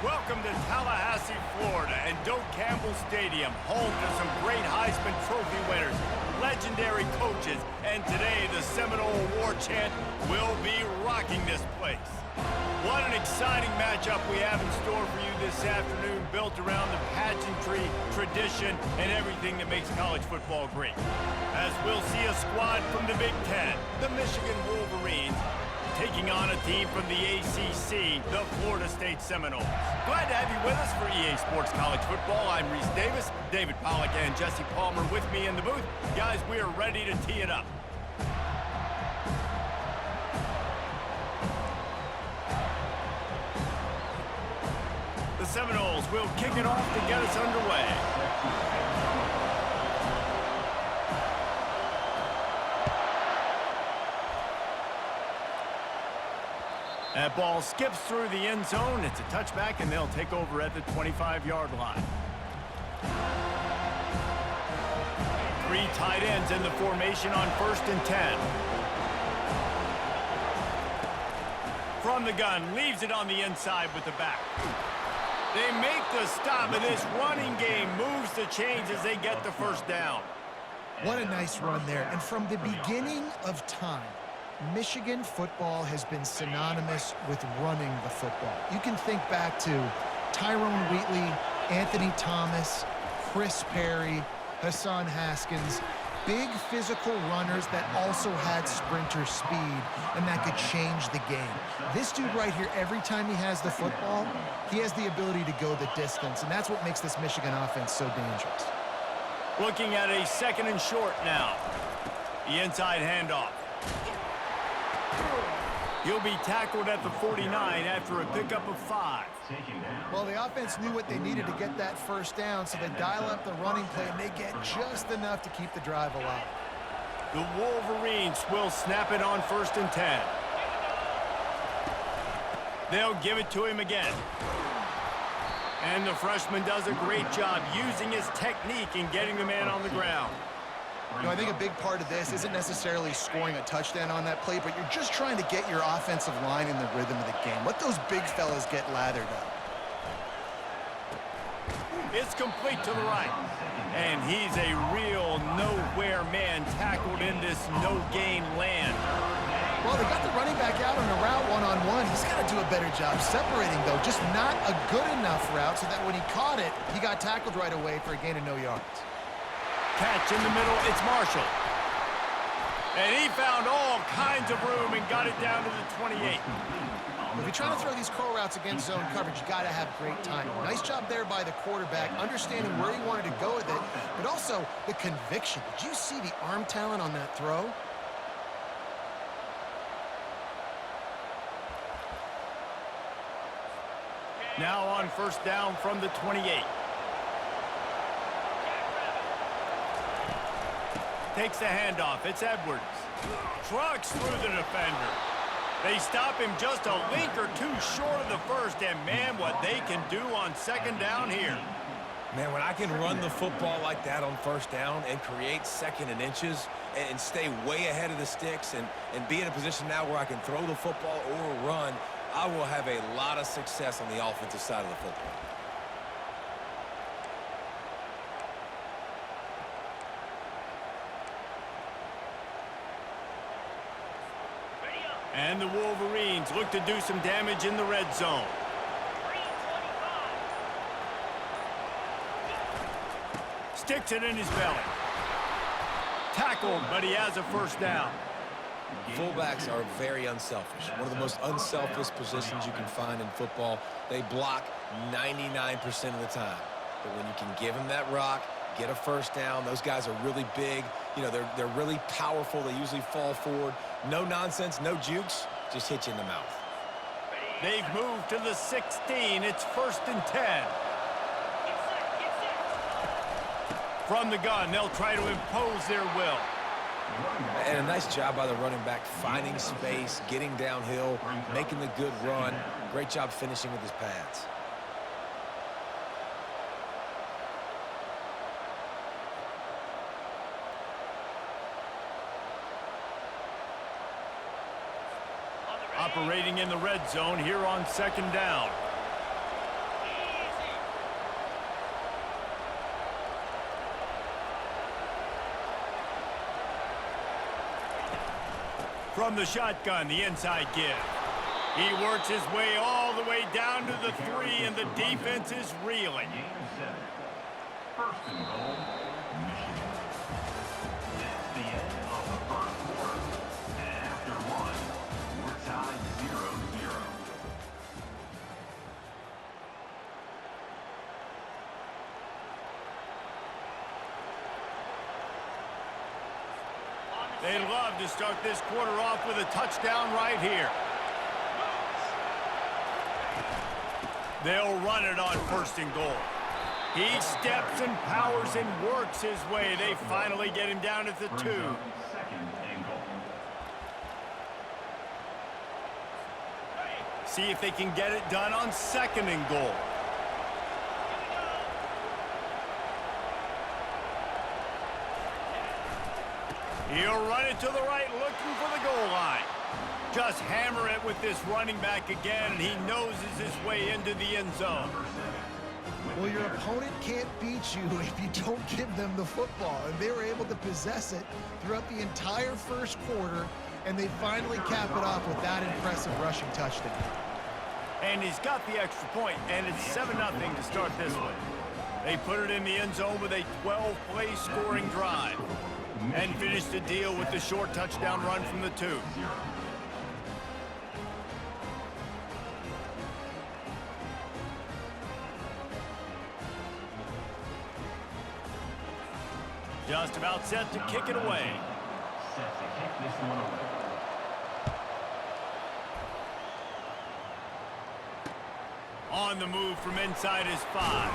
Welcome to Tallahassee, Florida, and Doak Campbell Stadium, home to some great Heisman Trophy winners, legendary coaches, and today the Seminole War Chant will be rocking this place. What an exciting matchup we have in store for you this afternoon, built around the pageantry, tradition, and everything that makes college football great. As we'll see a squad from the Big Ten, the Michigan Wolverines, taking on a team from the ACC, the Florida State Seminoles. Glad to have you with us for EA Sports College Football. I'm Reese Davis, David Pollack, and Jesse Palmer with me in the booth. Guys, we are ready to tee it up. The Seminoles will kick it off to get us underway. That ball skips through the end zone. It's a touchback, and they'll take over at the 25-yard line. Three tight ends in the formation on 1st and 10. From the gun, leaves it on the inside with the back. They make the stop, and this running game moves the chains as they get the first down. What a nice run there. And from the beginning of time, Michigan football has been synonymous with running the football. You can think back to Tyrone Wheatley, Anthony Thomas, Chris Perry, Hassan Haskins, big physical runners that also had sprinter speed and that could change the game. This dude right here, every time he has the football, he has the ability to go the distance, and that's what makes this Michigan offense so dangerous. Looking at a 2nd and short now. The inside handoff. He'll be tackled at the 49 after a pickup of 5. Well, the offense knew what they needed to get that first down, so they dial up the running play, and they get just enough to keep the drive alive. The Wolverines will snap it on 1st and 10. They'll give it to him again. And the freshman does a great job using his technique and getting the man on the ground. You know, I think a big part of this isn't necessarily scoring a touchdown on that play, but you're just trying to get your offensive line in the rhythm of the game. Let those big fellas get lathered up. It's complete to the right. And he's a real nowhere man tackled in this no-gain land. Well, they got the running back out on a route one-on-one. He's got to do a better job separating, though. Just not a good enough route so that when he caught it, he got tackled right away for a gain of no yards. Catch in the middle, it's Marshall. And he found all kinds of room and got it down to the 28. If you're trying to throw these curl routes against zone coverage, you got to have great timing. Nice job there by the quarterback, understanding where he wanted to go with it, but also the conviction. Did you see the arm talent on that throw? Now on 1st down from the 28. Takes the handoff. It's Edwards. Trucks through the defender. They stop him just a link or two short of the first, and man, what they can do on 2nd down here. Man, when I can run the football like that on 1st down and create 2nd and inches and stay way ahead of the sticks and be in a position now where I can throw the football or run, I will have a lot of success on the offensive side of the football. And the Wolverines look to do some damage in the red zone. Sticks it in his belly. Tackled, but he has a 1st down. Fullbacks are very unselfish. One of the most unselfish positions you can find in football. They block 99% of the time. But when you can give them that rock, get a 1st down, those guys are really big. You know, they're really powerful. They usually fall forward. No nonsense, no jukes, just hit you in the mouth. They've moved to the 16. It's 1st and 10. From the gun, they'll try to impose their will. And a nice job by the running back, finding space, getting downhill, making the good run. Great job finishing with his pads. Operating in the red zone here on 2nd down. From the shotgun, the inside give. He works his way all the way down to the 3, and the defense is reeling. First and goal, Michigan. It's the end of the first quarter. And after one, we're tied 0-0. They'd love to start this quarter off with a touchdown right here. They'll run it on first and goal. He steps and powers and works his way. They finally get him down at the 2. Second and goal. See if they can get it done on second and goal. He'll run it to the right, looking for the goal line. Just hammer it with this running back again, and he noses his way into the end zone. Well, your opponent can't beat you if you don't give them the football, and they were able to possess it throughout the entire first quarter, and they finally cap it off with that impressive rushing touchdown. And he's got the extra point, and it's 7-0 to start this one. They put it in the end zone with a 12-play scoring drive and finish the deal with the short touchdown run from the 2. Just about set to kick it away. Set to kick this one away. On the move from inside his 5.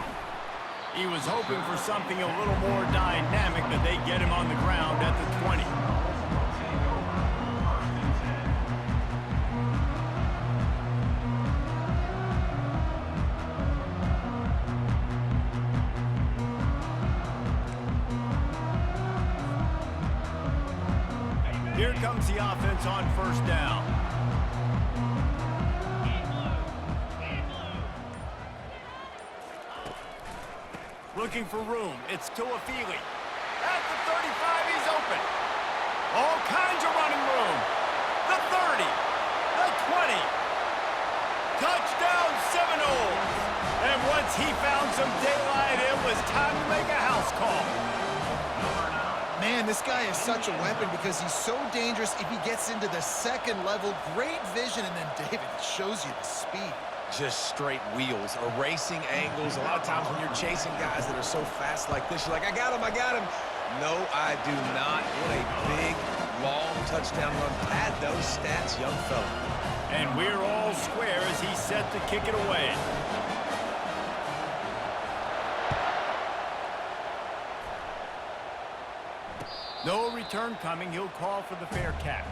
He was hoping for something a little more dynamic, but they get him on the ground at the 20. Here comes the offense on first down. Looking for room. It's Tuafili. At the 35, he's open. All kinds of running room. The 30. The 20. Touchdown Seminoles. And once he found some daylight, it was time to make a house call. Man, this guy is such a weapon because he's so dangerous if he gets into the second level. Great vision, and then David shows you the speed. Just straight wheels, erasing angles. A lot of times when you're chasing guys that are so fast like this, you're like, I got him, I got him. No, I do not. What a big, long touchdown run. Pad those stats, young fella. And we're all square as he's set to kick it away. No return coming. He'll call for the fair catch.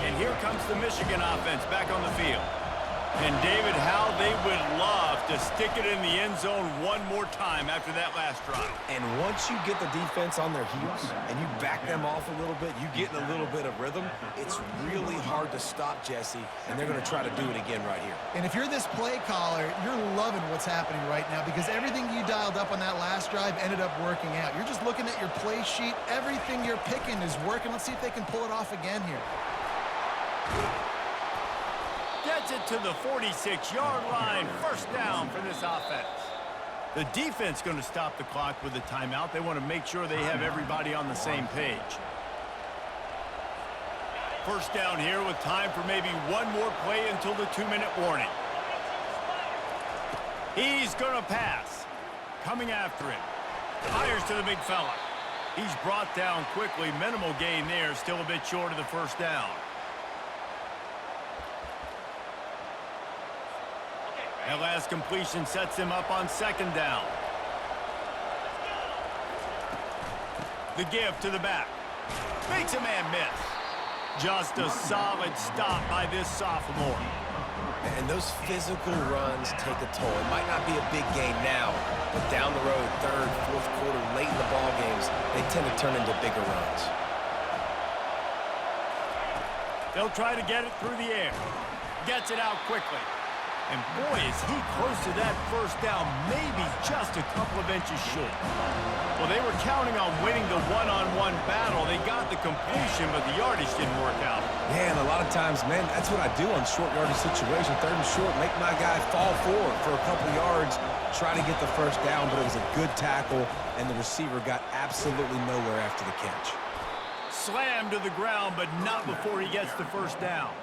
And here comes the Michigan offense back on the field. And David, how they would love to stick it in the end zone one more time after that last drive. And once you get the defense on their heels and you back them off a little bit, you get in a little bit of rhythm, it's really hard to stop Jesse, and they're going to try to do it again right here. And if you're this play caller, you're loving what's happening right now because everything you dialed up on that last drive ended up working out. You're just looking at your play sheet. Everything you're picking is working. Let's see if they can pull it off again here. Gets it to the 46-yard line. First down for this offense. The defense going to stop the clock with a timeout. They want to make sure they have everybody on the same page. First down here with time for maybe one more play until the 2-minute warning. He's going to pass. Coming after him. Fires to the big fella. He's brought down quickly. Minimal gain there. Still a bit short of the first down. That last completion sets him up on second down. The give to the back. Makes a man miss. Just a solid stop by this sophomore. And those physical runs take a toll. It might not be a big gain now, but down the road, third, fourth quarter, late in the ball games, they tend to turn into bigger runs. They'll try to get it through the air. Gets it out quickly. And boy, is he close to that first down, maybe just a couple of inches short. Well, they were counting on winning the one-on-one battle. They got the completion, but the yardage didn't work out. Yeah, and a lot of times, man, that's what I do on short yardage situation. Third and short, make my guy fall forward for a couple yards, try to get the first down, but it was a good tackle, and the receiver got absolutely nowhere after the catch. Slammed to the ground, but not before he gets the first down.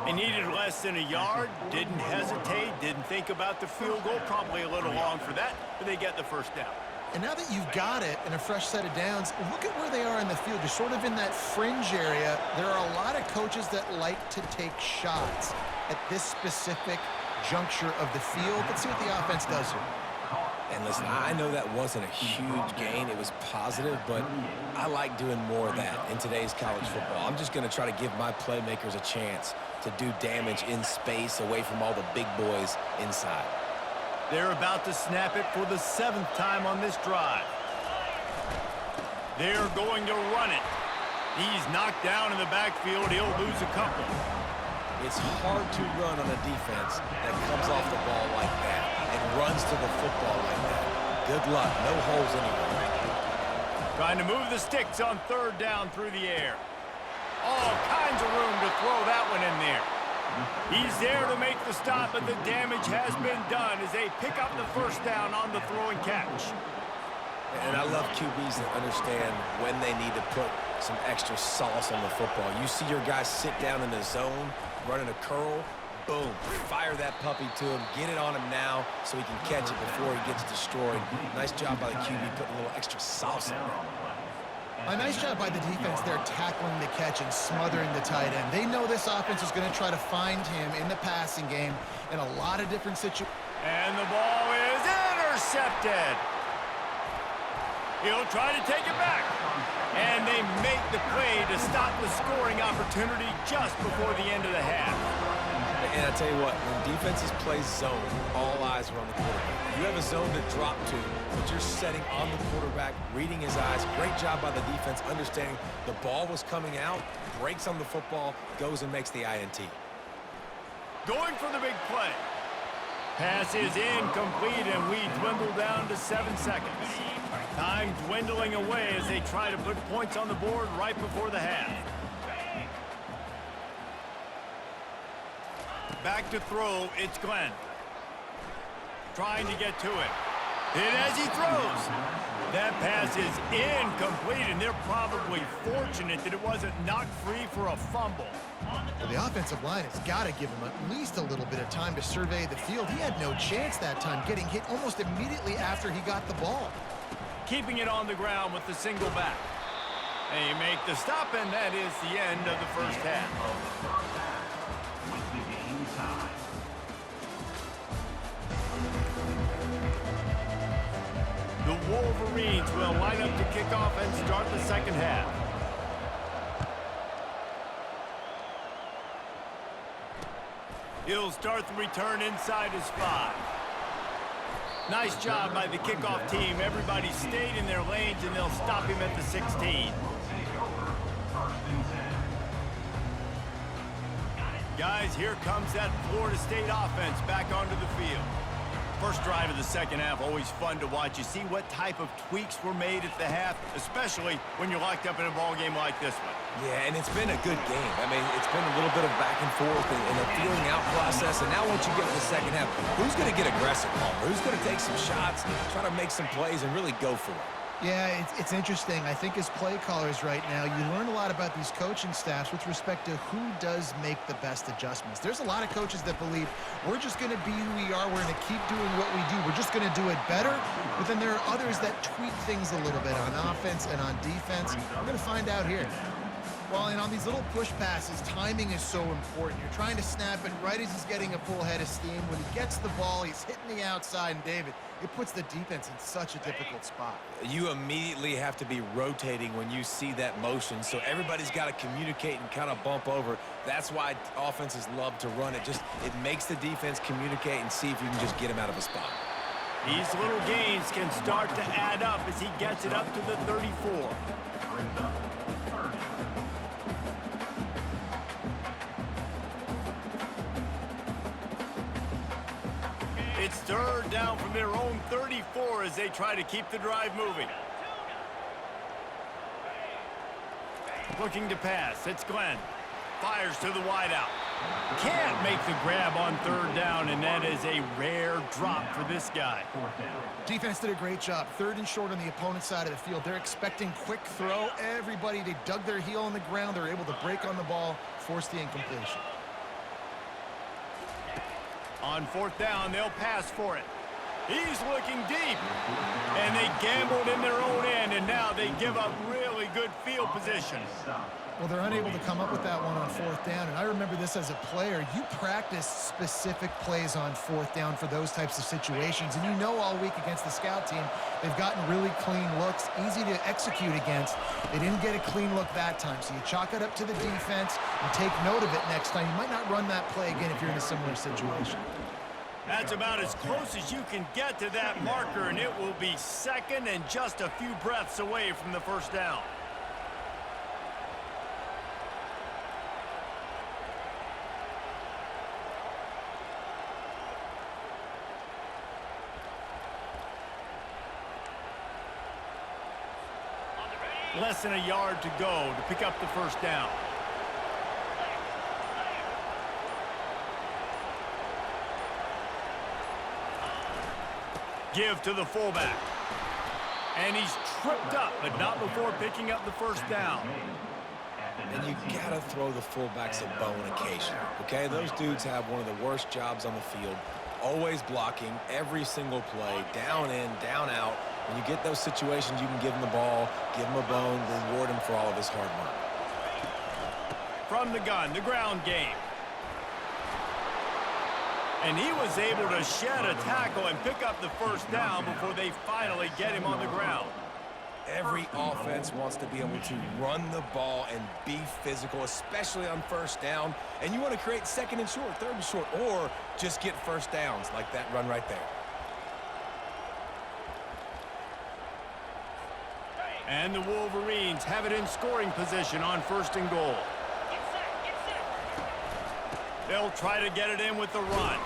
He needed less than a yard, didn't hesitate, didn't think about the field goal, probably a little long for that, but they get the first down. And now that you've got it and a fresh set of downs, look at where they are in the field. You're sort of in that fringe area. There are a lot of coaches that like to take shots at this specific juncture of the field. Let's see what the offense does here. And listen, I know that wasn't a huge gain. It was positive, but I like doing more of that in today's college football. I'm just going to try to give my playmakers a chance to do damage in space away from all the big boys inside. They're about to snap it for the 7th time on this drive. They're going to run it. He's knocked down in the backfield. He'll lose a couple. It's hard to run on a defense that comes off the ball like that and runs to the football like that. Good luck. No holes anywhere. Trying to move the sticks on 3rd down through the air. All kinds of room to throw that one in there. He's there to make the stop, but the damage has been done as they pick up the first down on the throw and catch. And I love QBs that understand when they need to put some extra sauce on the football. You see your guys sit down in the zone, running a curl, boom, fire that puppy to him, get it on him now so he can catch it before he gets destroyed. Nice job by the QB putting a little extra sauce on it. A nice job by the defense there tackling the catch and smothering the tight end. They know this offense is going to try to find him in the passing game in a lot of different situations. And the ball is intercepted. He'll try to take it back. And they make the play to stop the scoring opportunity just before the end of the half. And I tell you what, when defenses play zone, all eyes are on the quarterback. You have a zone to drop to, but you're setting on the quarterback, reading his eyes. Great job by the defense, understanding the ball was coming out, breaks on the football, goes and makes the INT. Going for the big play. Pass is incomplete, and we dwindle down to 7 seconds. Time dwindling away as they try to put points on the board right before the half. Back to throw, it's Glenn. Trying to get to it. Hit as he throws. That pass is incomplete, and they're probably fortunate that it wasn't knocked free for a fumble. Well, the offensive line has got to give him at least a little bit of time to survey the field. He had no chance that time, getting hit almost immediately after he got the ball. Keeping it on the ground with the single back. They make the stop, and that is the end of the first half. The Wolverines will line up to kick off and start the second half. He'll start the return inside his 5. Nice job by the kickoff team. Everybody stayed in their lanes, and they'll stop him at the 16. Guys, here comes that Florida State offense back onto the field. First drive of the second half, always fun to watch. You see what type of tweaks were made at the half, especially when you're locked up in a ball game like this one. Yeah, and it's been a good game. I mean, it's been a little bit of back and forth and a feeling out process. And now once you get to the second half, who's going to get aggressive, Palmer? Who's going to take some shots, try to make some plays, and really go for it? Yeah, it's interesting. I think as play callers right now, you learn a lot about these coaching staffs with respect to who does make the best adjustments. There's a lot of coaches that believe we're just going to be who we are. We're going to keep doing what we do. We're just going to do it better. But then there are others that tweak things a little bit on offense and on defense. We're going to find out here. Well, and on these little push passes, timing is so important. You're trying to snap it right as he's getting a full head of steam. When he gets the ball, he's hitting the outside, and David, it puts the defense in such a difficult spot. You immediately have to be rotating when you see that motion, so everybody's got to communicate and kind of bump over. That's why offenses love to run it. It makes the defense communicate and see if you can just get him out of a spot. These little gains can start to add up as he gets it up to the 34. It's third down from their own 34 as they try to keep the drive moving. Looking to pass. It's Glenn. Fires to the wideout. Can't make the grab on third down, and that is a rare drop for this guy. Defense did a great job. Third and short on the opponent's side of the field. They're expecting quick throw. Everybody, they dug their heel on the ground. They're able to break on the ball, force the incompletion. On fourth down, they'll pass for it. He's looking deep. And they gambled in their own end, and now they give up really good field position. Well, they're unable to come up with that one on fourth down, and I remember this as a player. You practice specific plays on fourth down for those types of situations, and you know all week against the scout team, they've gotten really clean looks, easy to execute against. They didn't get a clean look that time, so you chalk it up to the defense and take note of it next time. You might not run that play again if you're in a similar situation. That's about as close as you can get to that marker, and it will be second and just a few breaths away from the first down. Less than a yard to go to pick up the first down. Give to the fullback. And he's tripped up, but not before picking up the first down. And you gotta throw the fullbacks a bone occasionally, okay? Those dudes have one of the worst jobs on the field, always blocking every single play, down in, down out. When you get those situations, you can give him the ball, give him a bone, reward him for all of his hard work. From the gun, the ground game. And he was able to shed a tackle and pick up the first down before they finally get him on the ground. Every offense wants to be able to run the ball and be physical, especially on first down. And you want to create second and short, third and short, or just get first downs like that run right there. And the Wolverines have it in scoring position on first and goal. They'll try to get it in with the run.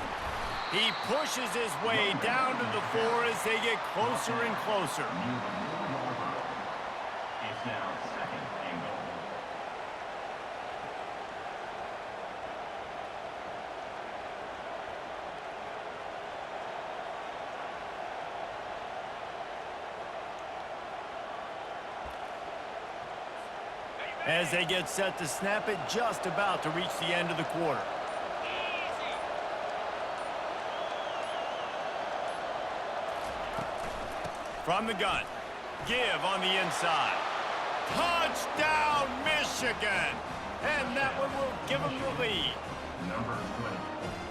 He pushes his way down to the 4 as they get closer and closer. It's now second and goal. As they get set to snap it, just about to reach the end of the quarter. From the gun, give on the inside. Touchdown, Michigan! And that one will give them the lead. Number 20.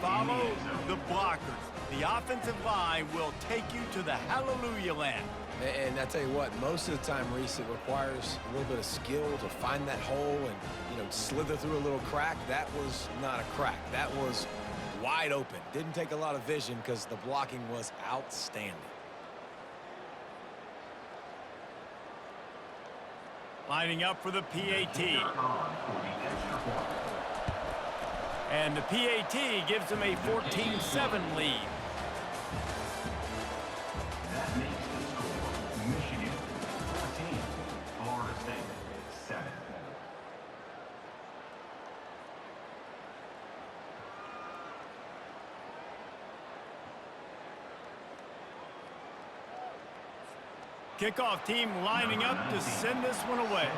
Follow the blockers. The offensive line will take you to the hallelujah land. And I tell you what, most of the time, Reese, it requires a little bit of skill to find that hole and, slither through a little crack. That was not a crack. That was wide open. Didn't take a lot of vision because the blocking was outstanding. Lining up for the PAT. And the PAT gives them a 14-7 lead. That makes the score Michigan 14, Florida State 7. Kickoff team lining up to send this one away.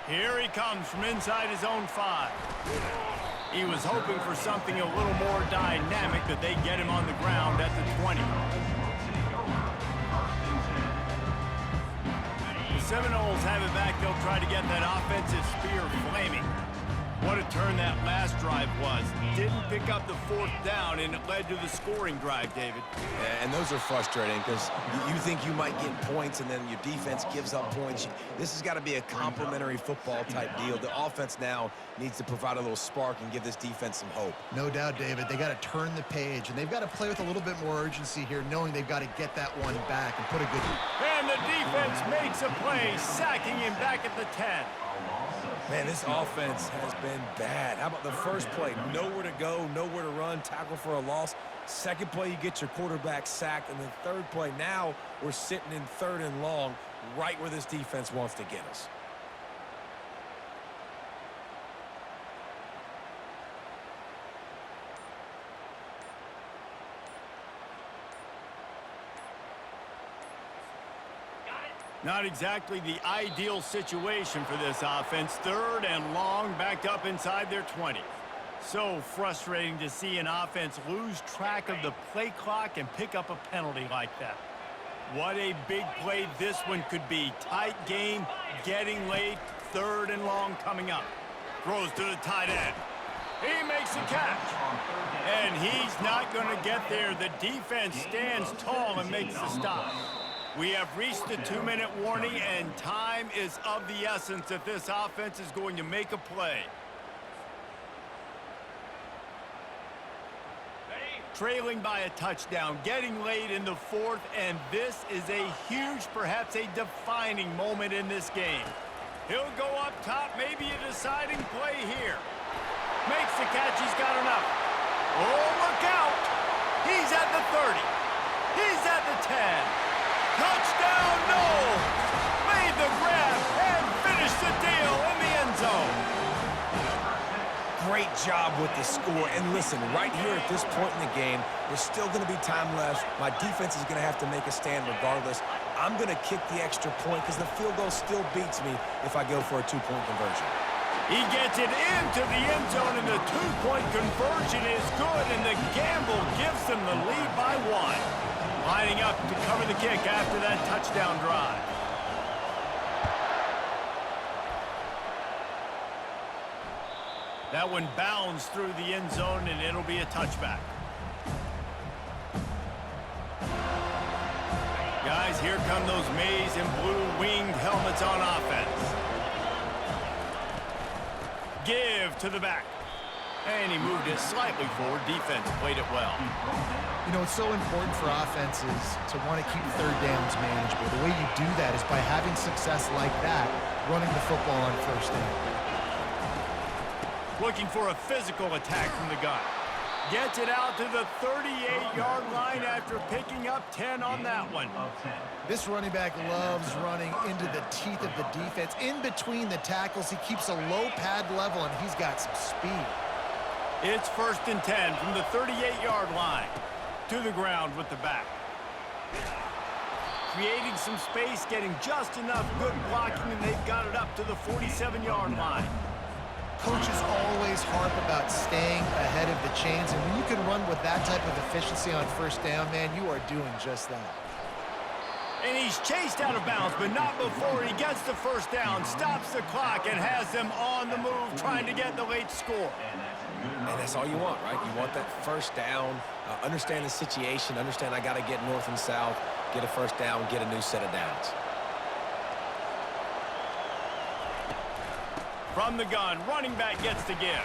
Here he comes from inside his own 5. He was hoping for something a little more dynamic, but they get him on the ground at the 20. The Seminoles have it back. They'll try to get that offensive spear flaming. What a turn that last drive was. Didn't pick up the fourth down, and it led to the scoring drive, David. Yeah, and those are frustrating because you think you might get points and then your defense gives up points. This has got to be a complementary football type deal. The offense now needs to provide a little spark and give this defense some hope. No doubt, David. They got to turn the page, and they've got to play with a little bit more urgency here, knowing they've got to get that one back and put a good... And the defense makes a play, sacking him back at the 10. A loss of Man, this offense has been bad. How about the first play? Nowhere to go, nowhere to run, tackle for a loss. Second play, you get your quarterback sacked. And the third play, now we're sitting in 3rd and long, right where this defense wants to get us. Not exactly the ideal situation for this offense. 3rd and long, backed up inside their 20. So frustrating to see an offense lose track of the play clock and pick up a penalty like that. What a big play this one could be. Tight game, getting late, 3rd and long coming up. Throws to the tight end. He makes the catch. And he's not going to get there. The defense stands tall and makes the stop. We have reached the 2-minute warning, and time is of the essence if this offense is going to make a play. Trailing by a touchdown, getting late in the 4th, and this is a huge, perhaps a defining moment in this game. He'll go up top, maybe a deciding play here. Makes the catch, he's got enough. Oh, look out! He's at the 30. He's at the 10. Touchdown, Knowles! Made the grab and finished the deal in the end zone. Great job with the score. And listen, right here at this point in the game, there's still going to be time left. My defense is going to have to make a stand regardless. I'm going to kick the extra point because the field goal still beats me if I go for a 2-point conversion. He gets it into the end zone, and the 2-point conversion is good, and the gamble gives them the lead by 1. Lining up to cover the kick after that touchdown drive. That one bounds through the end zone, and it'll be a touchback. Guys, here come those maize and blue winged helmets on offense. Give to the back. And he moved it slightly forward. Defense played it well. You know, it's so important for offenses to want to keep 3rd downs manageable. The way you do that is by having success like that, running the football on 1st down. Looking for a physical attack from the gun. Gets it out to the 38-yard line after picking up 10 on that one. This running back loves running into the teeth of the defense. In between the tackles, he keeps a low pad level, and he's got some speed. It's 1st and 10 from the 38-yard line. To the ground with the back. Creating some space, getting just enough good blocking, and they've got it up to the 47-yard line. Coaches always harp about staying ahead of the chains, and when you can run with that type of efficiency on 1st down, man, you are doing just that. And he's chased out of bounds, but not before he gets the 1st down, stops the clock, and has them on the move trying to get the late score. And that's all you want, right? You want that 1st down, understand the situation, understand I got to get north and south, get a 1st down, get a new set of downs. From the gun, running back gets to give.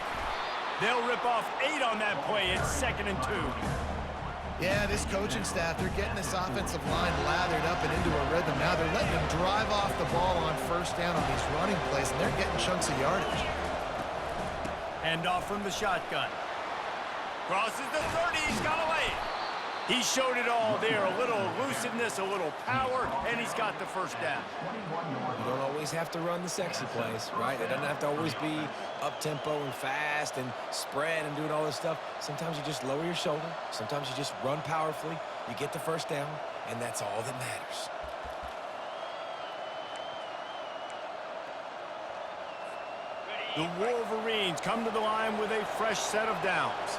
They'll rip off 8 on that play. It's 2nd and 2. Yeah, this coaching staff, they're getting this offensive line lathered up and into a rhythm. Now they're letting them drive off the ball on 1st down on these running plays, and they're getting chunks of yardage. Hand off from the shotgun. Crosses the 30, he's got away. He showed it all there, a little elusiveness, a little power, and he's got the 1st down. You don't always have to run the sexy plays, right? It doesn't have to always be up-tempo and fast and spread and doing all this stuff. Sometimes you just lower your shoulder. Sometimes you just run powerfully. You get the 1st down, and that's all that matters. The Wolverines come to the line with a fresh set of downs.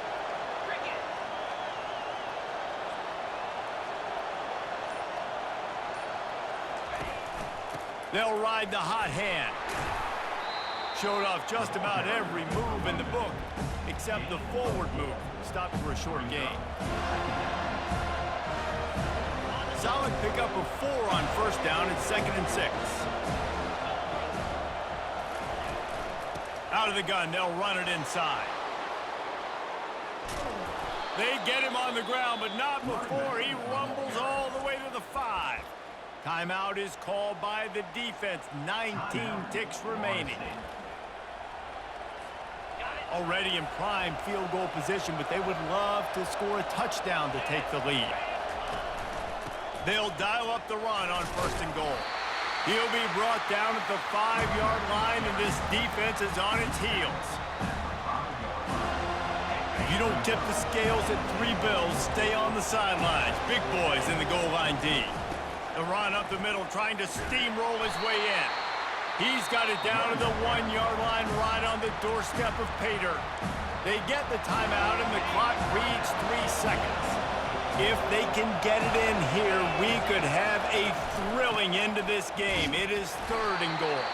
They'll ride the hot hand. Showed off just about every move in the book, except the forward move. Stopped for a short gain. Solid pickup of 4 on 1st down. It's 2nd and 6. Out of the gun, they'll run it inside. They get him on the ground, but not before he rumbles all the way to the 5. Timeout is called by the defense. 19 ticks remaining. already in prime field goal position, but they would love to score a touchdown to take the lead. They'll dial up the run on 1st and goal. He'll be brought down at the 5-yard line, and this defense is on its heels. If you don't tip the scales at 3 bills, stay on the sidelines. Big boys in the goal line D. The run up the middle, trying to steamroll his way in. He's got it down to the 1-yard line, right on the doorstep of Pater. They get the timeout, and the clock reads 3 seconds. If they can get it in here, we could have a thrilling end to this game. It is 3rd and goal.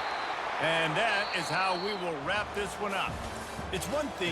And that is how we will wrap this one up. It's one thing